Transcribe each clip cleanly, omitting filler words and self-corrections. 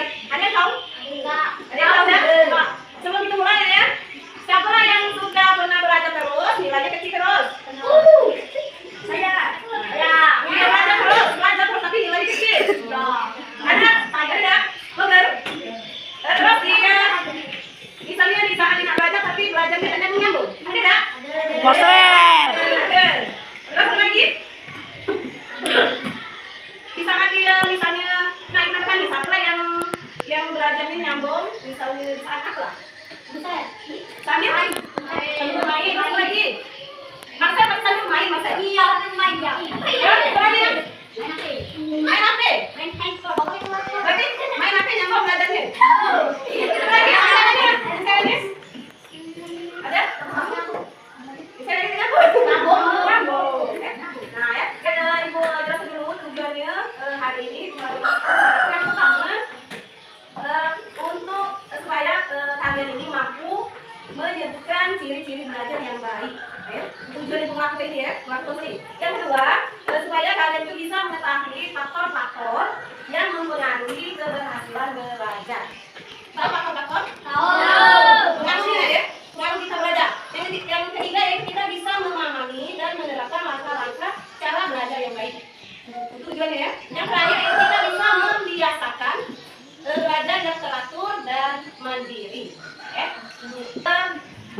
baik. Ada tahu? Enggak. Ada tahu enggak? Sebelum kita mulai ya. Siapa yang sudah pernah belajar terus? Nilainya kecil terus. Saya. Ya, belajar terus tapi nilainya kecil. Ada? Ada? Benar. Terus dia misalnya di saat tidak belajar tapi belajarnya hanya menyambung. Ada enggak? Terus lagi? Di saat dia misalnya naik nafas nih, siapa yang belajarnya nyambung, misalnya di saat apa? Sambil main. Sambil main, apa lagi? Masa sambil main, masa? Iya, main ya. Apa lagi? Main apa? Main handphone. Berarti main apa nyambung belajarnya? Apa lagi? Ada? Bisa lagi apa? Nyambung. Nah ya, Ibu jelaskan dulu tujuannya hari ini. Yang pertama, untuk supaya kalian ini mampu menyebutkan ciri-ciri belajar yang baik. Ya. Tujuan Ibu ngelakuin ini ya, ngelakuin ini. Yang kedua, supaya kalian itu bisa mengetahui faktor-faktor yang mempengaruhi keberhasilan belajar. Tahu faktor-faktor? Tahu. Pengaruhnya ya, pengaruh kita belajar. Yang ketiga ya, kita bisa memahami dan menerapkan langkah-langkah cara belajar yang baik. Tujuannya ya. Yang terakhir ya, kita bisa membiasakan belajar yang teratur dan mandiri. Ya.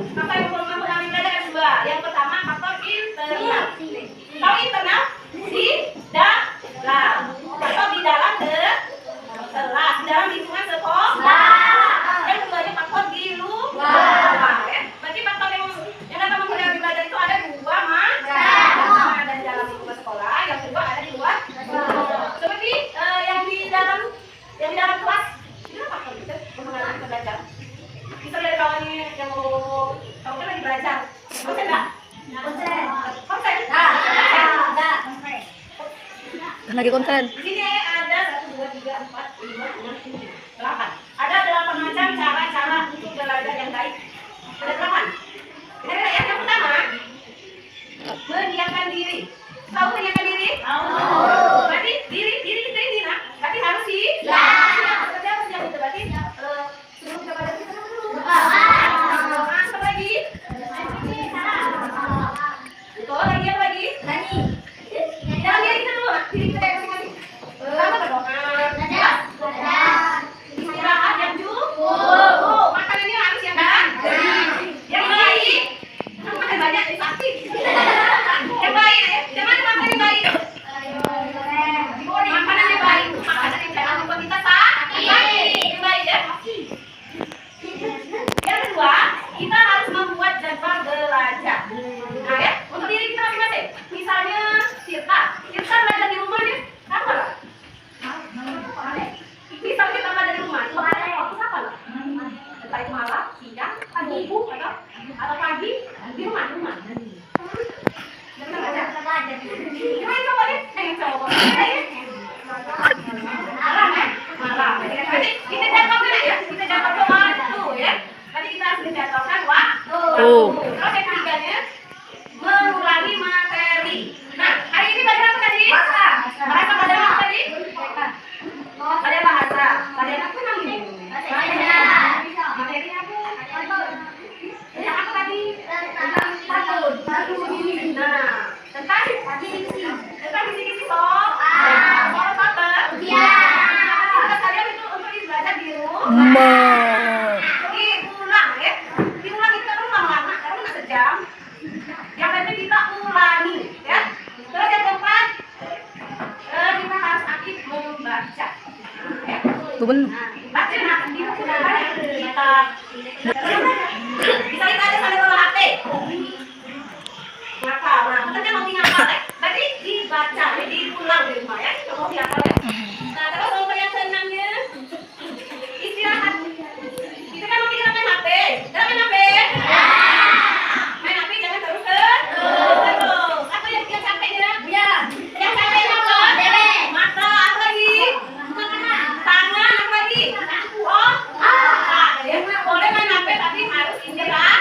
Apa yang mempengaruhi belajar yang kedua? Yang pertama faktor internal. Tahu internal? Di dalam. Atau di dalam kelas, di dalam lingkungan sekolah. Yang keduanya faktor di luar. Ya. Berarti faktor yang dapat mempengaruhi belajar itu ada dua, ada di dalam lingkungan sekolah, yang kedua ada di luar. Seperti yang di dalam kelas, itu apa faktor itu mempengaruhi belajar? Bisa dari kawannya yang mau, kamu kan lagi belajar, konsen nggak? Konsen? Ada. Lagi konsen. Di sini ada 1, 2, 3, 4, 5, 6, 7, 8. Ada 8 macam cara-cara untuk belajar yang baik. Ada 8. Yang pertama, menyiapkan diri. Tahu menyiapkan diri? Tahu. Berarti diri kita ini nah, berarti harus siap. Seperti apa siap itu? Berarti sebelum kita belajar kita dulu. Apa lagi? Itu lagi apa lagi? Dalam diri kita dulu, diri kita yang masing-masing. Pertama berdoa. Istirahat yang cukup. Makanannya harus yang yang baik. Makan banyak jadi sakit. Yang baik ya. Yang mana makan yang baik? Makanan yang baik. Makanan yang jangan membuat kita sakit. Yang baik ya. Yang kedua, kita harus membuat jadwal belajar. Nah ya, untuk diri kita masing-masing. Misalnya Tirta belajar di rumah nih, apa lah? Misal kita belajar di rumah, itu ada waktu apa lah? Entah itu malam, siang, pagi, atau pagi di rumah. Jangan belajar. Gimana coba deh? Coba. Malam. Jadi kita jadwalkan ya, kita jadwalkan waktu ya. Nanti kita harus menjadwalkan waktu. Terus yang ketiganya, mengulangi materi. Nah, hari ini belajar apa tadi? Bahasa belajar apa tadi? Belajar bahasa. Belajar apa namanya? Materinya apa? Belajar apa tadi? Tentang tahun. Nah, tentang kisi-kisi soal paper. Iya. Kalian itu untuk belajar di rumah. Diulang ya. Diulang itu kan lama-lama, karena sejam. Yang kedua kita ulangi ya. Terus yang keempat, kita harus aktif membaca. Baca di buku kita. Bisa kita ada sambil bawa HP. Ngapal, kita kan mau ngapal ya. Berarti dibaca, jadi diulang di rumah ya. Coba dihafal ya. Nah, terus untuk yang keenamnya, istirahat. Kita kan mau main HP. Kita main HP. Main HP jangan terus. Apa yang capeknya? Yang capeknya apa? Mata, apa lagi? Tangan, apa lagi? Ya, boleh main HP tapi harus istirahat.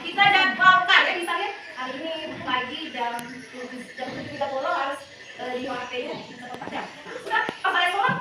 Kita jadwalkan ya, misalnya hari ini pagi jam 7.30 harus di HP-nya. Sudah, pas saya sholat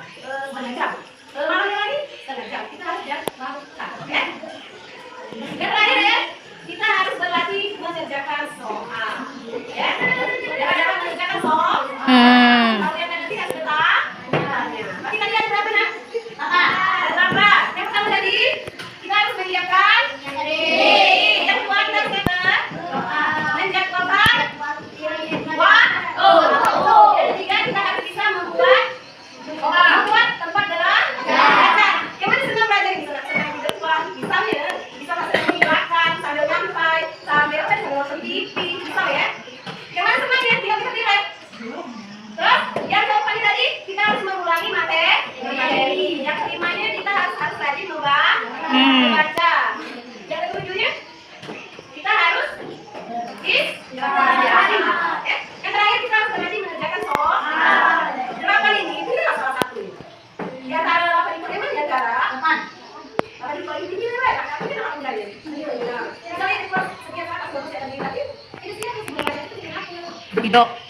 Dok.